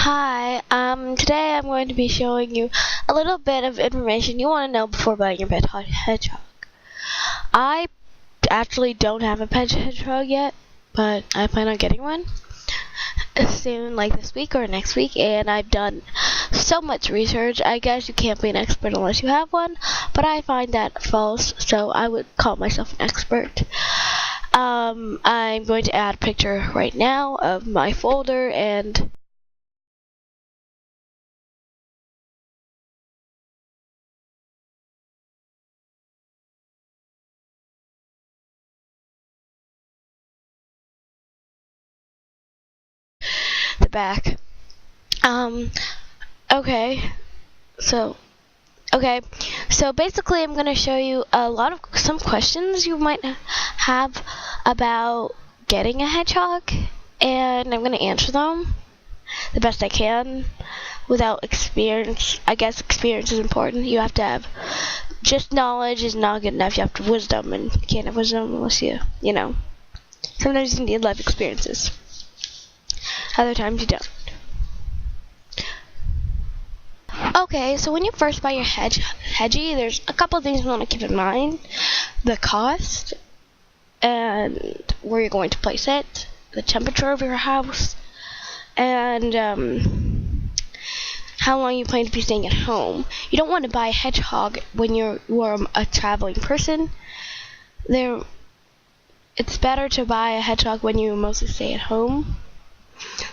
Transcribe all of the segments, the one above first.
Hi, today I'm going to be showing you a little bit of information you want to know before buying your pet hedgehog. I actually don't have a pet hedgehog yet, but I plan on getting one soon, like this week or next week, and I've done so much research. I guess you can't be an expert unless you have one, but I find that false, so I would call myself an expert. I'm going to add a picture right now of my folder and the back. Okay, so basically I'm going to show you some questions you might have about getting a hedgehog, and I'm going to answer them the best I can without experience. I guess experience is important. You have to have just knowledge is not good enough. You have to have wisdom, and you can't have wisdom unless you know. Sometimes you need life experiences. Other times you don't. Okay, so when you first buy your hedgie, there's a couple of things you want to keep in mind. The cost, and where you're going to place it, the temperature of your house, and how long you plan to be staying at home. You don't want to buy a hedgehog when you are a traveling person. It's better to buy a hedgehog when you mostly stay at home.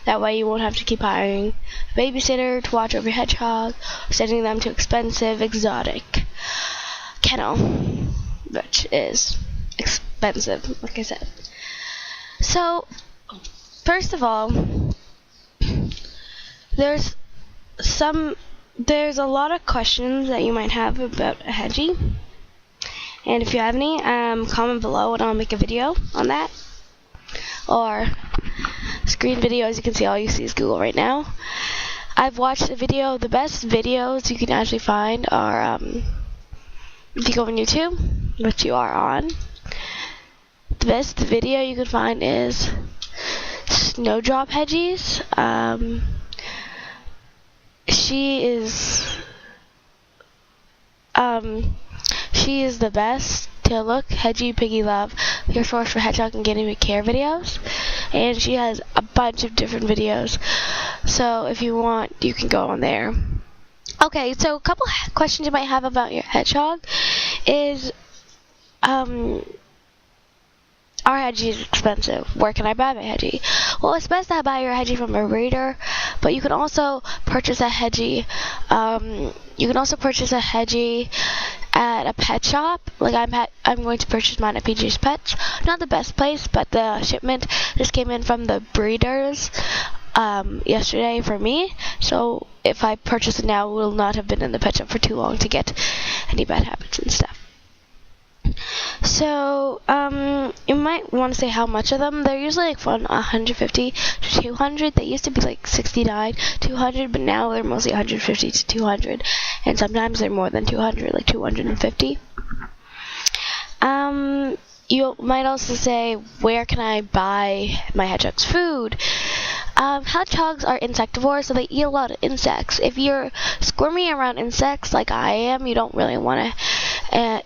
That way you won't have to keep hiring a babysitter to watch over your hedgehog, or sending them to expensive, exotic kennel, which is expensive, like I said. So, first of all, there's a lot of questions that you might have about a hedgie. And if you have any, comment below and I'll make a video on that. Or screen video, as you can see, all you see is Google right now. I've watched a video. The best videos you can actually find are, if you go on YouTube, which you are on, the best video you can find is Snowdrop Hedgies. She is the best to look. Hedgie Piggy Love, your source for hedgehog and guinea pig care videos, and she has a bunch of different videos, so if you want you can go on there. Okay, so a couple questions you might have about your hedgehog is, our hedgie is expensive. Where can I buy my hedgie? Well, it's best to buy your hedgie from a breeder, but you can also purchase a hedgie. At a pet shop. Like I'm going to purchase mine at PG's Pets. Not the best place, but the shipment just came in from the breeders yesterday for me. So if I purchase it now, it will not have been in the pet shop for too long to get any bad habits and stuff. So you might want to say how much of them. They're usually like from 150 to 200. They used to be like 69, 200, but now they're mostly 150 to 200, and sometimes they're more than 200, like 250. You might also say, where can I buy my hedgehog's food? Hedgehogs are insectivores, so they eat a lot of insects. If you're squirmy around insects like I am, you don't really want to.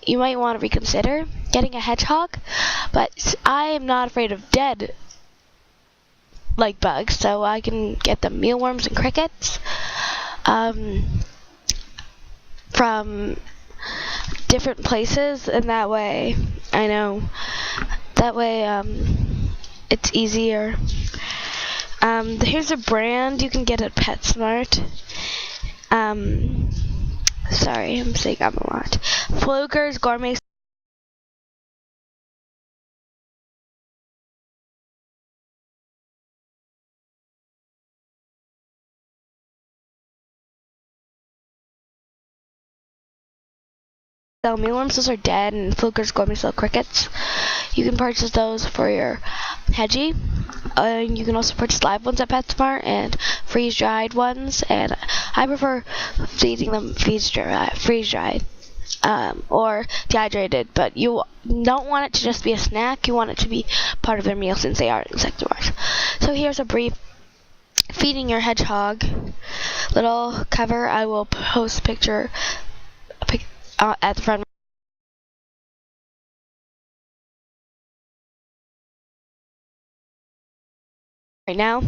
You might want to reconsider getting a hedgehog. But I am not afraid of dead like bugs, so I can get them mealworms and crickets from different places, and that way I know. That way it's easier. Here's a brand you can get at PetSmart. Sorry, I'm saying I'm a lot. Fluker's Gourmet sell mealworms. Those are dead, and Fluker's Gourmet sell crickets. You can purchase those for your hedgie. You can also purchase live ones at PetSmart and freeze-dried ones, and I prefer feeding them freeze-dried or dehydrated, but you don't want it to just be a snack. You want it to be part of their meal since they are insectivores. So here's a brief feeding your hedgehog little cover. I will post a picture at the front right now.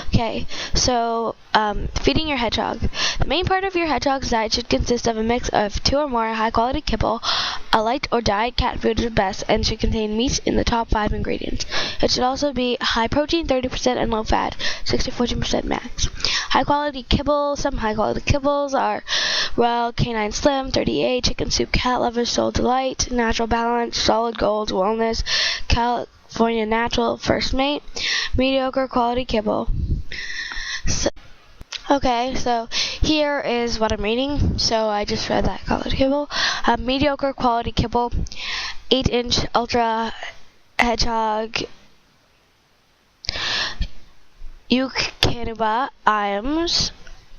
Okay, so feeding your hedgehog. The main part of your hedgehog's diet should consist of a mix of 2 or more high-quality kibble. A light or diet cat food is best and should contain meat in the top 5 ingredients. It should also be high protein, 30%, and low fat, 6 to 14% max. High-quality kibble. Some high-quality kibbles are Royal Canine Slim, 38, Chicken Soup Cat Lover, Soul Delight, Natural Balance, Solid Gold, Wellness, California Natural, First Mate, mediocre quality kibble. So here is what I'm reading. So I just read that quality kibble. Mediocre quality kibble, 8-inch ultra hedgehog, Eucanuba, Iams,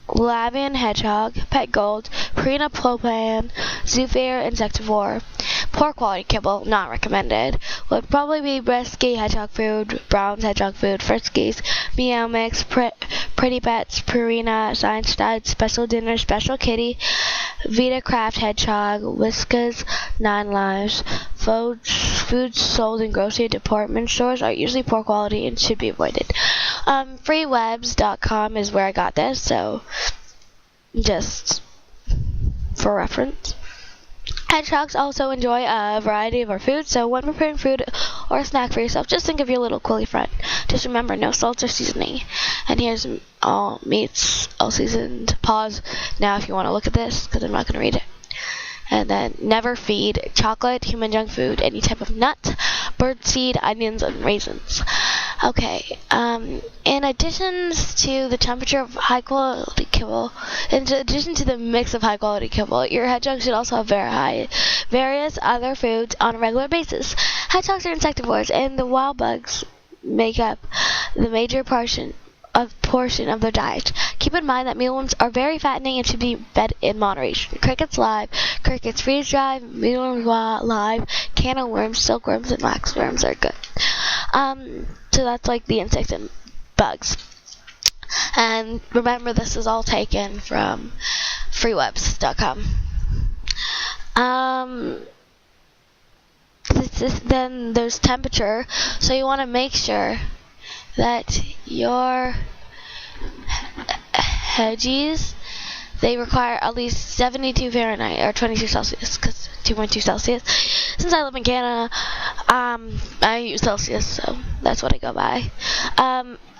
Lavian hedgehog, Pet Gold, Purina Proplan, Zoofair insectivore. Poor quality kibble, not recommended. Would probably be Bresky hedgehog food, Brown's hedgehog food, Friskies, Meow Mix, Pretty Pets, Purina, Science Diet, Special Dinner, Special Kitty, Vita Craft hedgehog, Whiskas, 9 Lives. Foods sold in grocery department stores are usually poor quality and should be avoided. Freewebs.com is where I got this, so just for reference. Hedgehogs also enjoy a variety of our foods, so when preparing food or a snack for yourself, just think of your little quilly friend. Just remember, no salt or seasoning. And here's all meats, all seasoned. Pause now if you want to look at this, because I'm not going to read it. And then never feed chocolate, human junk food, any type of nut, bird seed, onions, and raisins. Okay, in addition to the temperature of high quality kibble, in addition to the mix of high quality kibble, your hedgehog should also have various other foods on a regular basis. Hedgehogs are insectivores, and the wild bugs make up the major portion of their diet. Keep in mind that mealworms are very fattening and should be fed in moderation. Crickets live, crickets freeze dried, mealworms live, candle worms, silkworms, and waxworms are good. So that's like the insects and bugs. And remember, this is all taken from freewebs.com. Then there's temperature, so you want to make sure that your hedgies, they require at least 72 Fahrenheit or 22 Celsius, because 2.2 Celsius. Since I live in Canada, I use Celsius, so that's what I go by.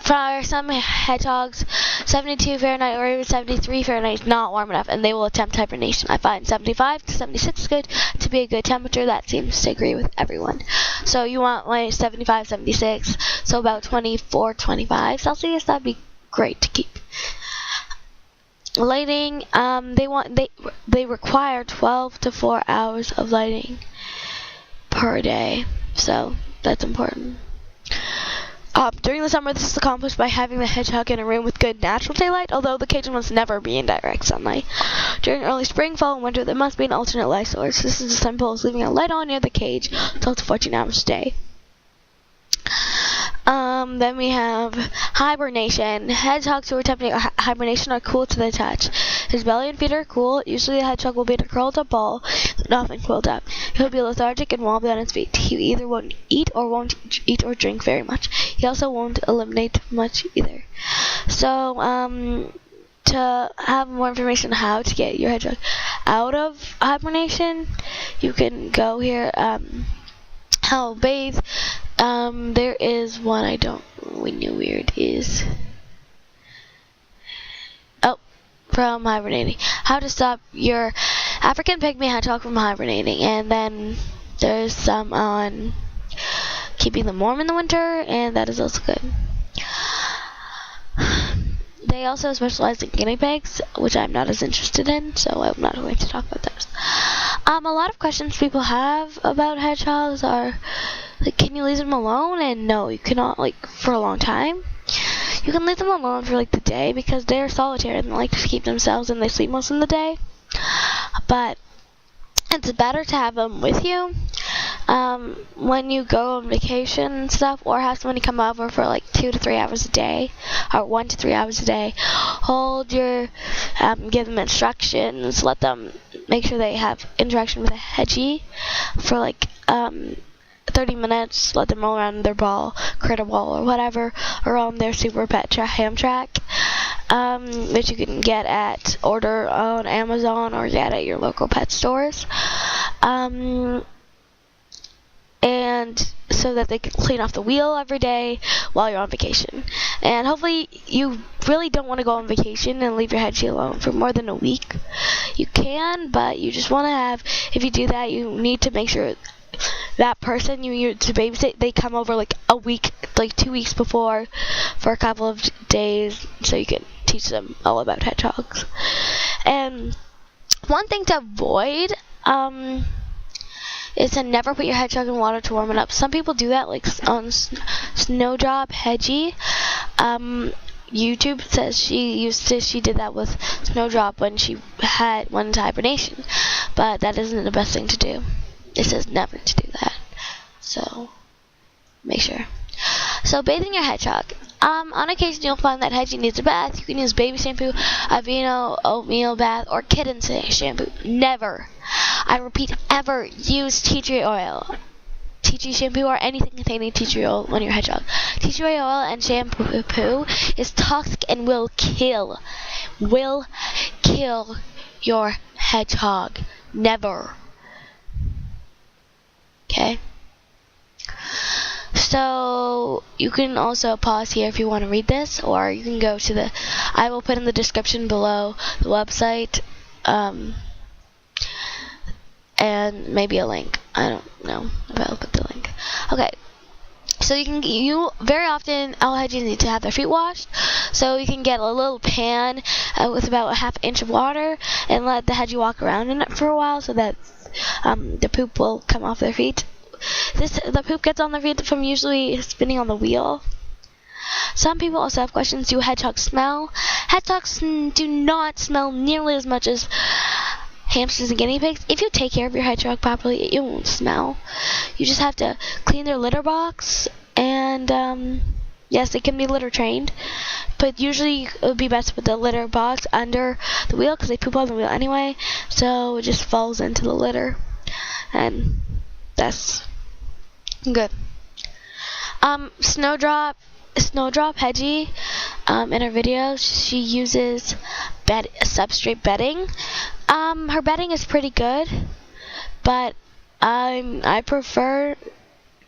For some hedgehogs, 72 Fahrenheit or even 73 Fahrenheit is not warm enough, and they will attempt hibernation. I find 75 to 76 is good to be a good temperature. That seems to agree with everyone. So you want like 75, 76, so about 24, 25 Celsius. That'd be great to keep. Lighting, they require 12 to 4 hours of lighting per day, so that's important. During the summer, this is accomplished by having the hedgehog in a room with good natural daylight, although the cage must never be in direct sunlight. During early spring, fall, and winter, there must be an alternate light source. This is as simple as leaving a light on near the cage 12 to 14 hours a day. Then we have hibernation. Hedgehogs who are attempting hibernation are cool to the touch. His belly and feet are cool. Usually the hedgehog will be in a curled up ball, often coiled up. He'll be lethargic and won't be on his feet. He either won't eat or drink very much. He also won't eliminate much either. So, to have more information on how to get your hedgehog out of hibernation, you can go here, how to bathe. There is one I don't really know where it is. Oh, from hibernating. How to stop your African pygmy hedgehog from hibernating. And then there's some on keeping them warm in the winter, and that is also good. They also specialize in guinea pigs, which I'm not as interested in, so I'm not going to talk about those. A lot of questions people have about hedgehogs are, like, can you leave them alone? And no, you cannot, like, for a long time. You can leave them alone for, like, the day, because they're solitary and they like to keep themselves and they sleep most of the day. But it's better to have them with you. when you go on vacation and stuff, or have somebody come over for like 2 to 3 hours a day, or 1 to 3 hours a day, give them instructions, let them make sure they have interaction with a hedgie for like 30 minutes, let them roll around their ball, critter ball, or whatever, or on their super pet ham track, which you can order on Amazon or get at your local pet stores. And so that they can clean off the wheel every day while you're on vacation. And hopefully you really don't want to go on vacation and leave your hedgie alone for more than a week. You can, but you just want to have, if you do that, you need to make sure that person you use to babysit, they come over like a week, like 2 weeks before for a couple of days, so you can teach them all about hedgehogs. And one thing to avoid is to never put your hedgehog in water to warm it up. Some people do that, like on Snowdrop Hedgie. YouTube says she did that with Snowdrop when she went into hibernation, but that isn't the best thing to do. It says never to do that, so make sure. So bathing your hedgehog. On occasion you'll find that hedgie needs a bath. You can use baby shampoo, Aveeno, oatmeal bath, or kitten shampoo. Never, I repeat, ever use tea tree oil, tea tree shampoo, or anything containing tea tree oil on your hedgehog. Tea tree oil and shampoo is toxic and will kill your hedgehog. Never. Okay? So you can also pause here if you want to read this, or you can go to I will put in the description below the website, and maybe a link. I don't know if I'll put the link. Okay. So you very often all hedgies need to have their feet washed. So you can get a little pan with about a ½ inch of water and let the hedgie walk around in it for a while, so that the poop will come off their feet. The poop gets on their feet from usually spinning on the wheel. Some people also have questions: do hedgehogs smell? Hedgehogs do not smell nearly as much as hamsters and guinea pigs. If you take care of your hedgehog properly, it won't smell. You just have to clean their litter box, and yes, it can be litter trained, but usually it would be best to put the litter box under the wheel, because they poop on the wheel anyway, so it just falls into the litter, and that's good. Snowdrop Hedgie, in her videos, she uses substrate bedding. Her bedding is pretty good, but I prefer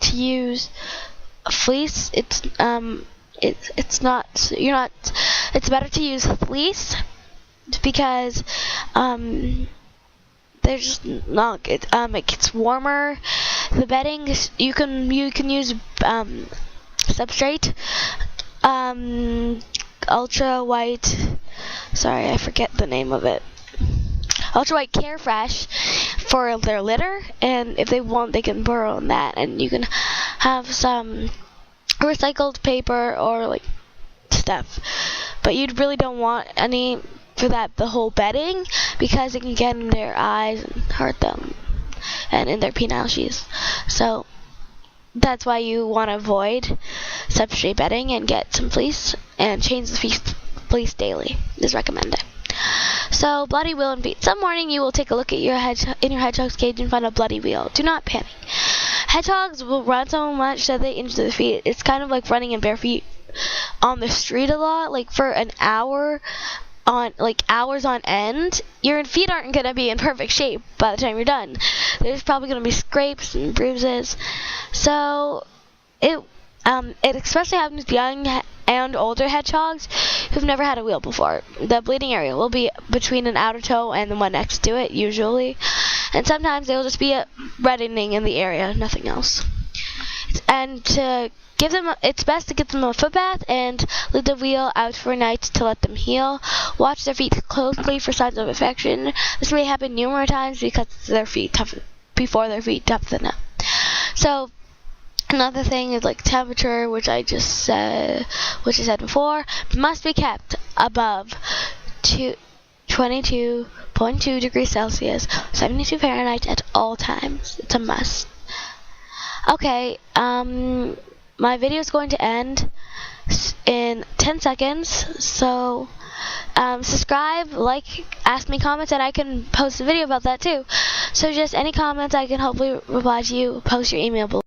to use fleece. It's better to use fleece, because they're just not good. It gets warmer. The bedding, you can use substrate, ultra white. Sorry, I forget the name of it. Ultra white Carefresh for their litter, and if they want, they can burrow in that, and you can have some recycled paper or like stuff. But you really don't want any for the whole bedding, because it can get in their eyes and hurt them, and in their penile sheaths. So that's why you want to avoid substrate bedding and get some fleece, and change the fleece daily is recommended. So bloody wheel and feet. Some morning you will take a look at your hedgehog's cage and find a bloody wheel. Do not panic. Hedgehogs will run so much that they injure their feet. It's kind of like running in bare feet on the street a lot, like for an hour. Hours on end, your feet aren't going to be in perfect shape by the time you're done. There's probably going to be scrapes and bruises. So it especially happens to young and older hedgehogs who've never had a wheel before. The bleeding area will be between an outer toe and the one next to it, usually. And sometimes there will just be a reddening in the area, nothing else. And it's best to give them a foot bath and leave the wheel out for a night to let them heal. Watch their feet closely for signs of infection. This may happen numerous times because their feet toughen up. So another thing is like temperature, which I said before, must be kept above 22.2 degrees Celsius, 72 Fahrenheit at all times. It's a must. Okay, my video is going to end in 10 seconds, so subscribe, like, ask me comments, and I can post a video about that too. So just any comments, I can hopefully reply to you. Post your email below.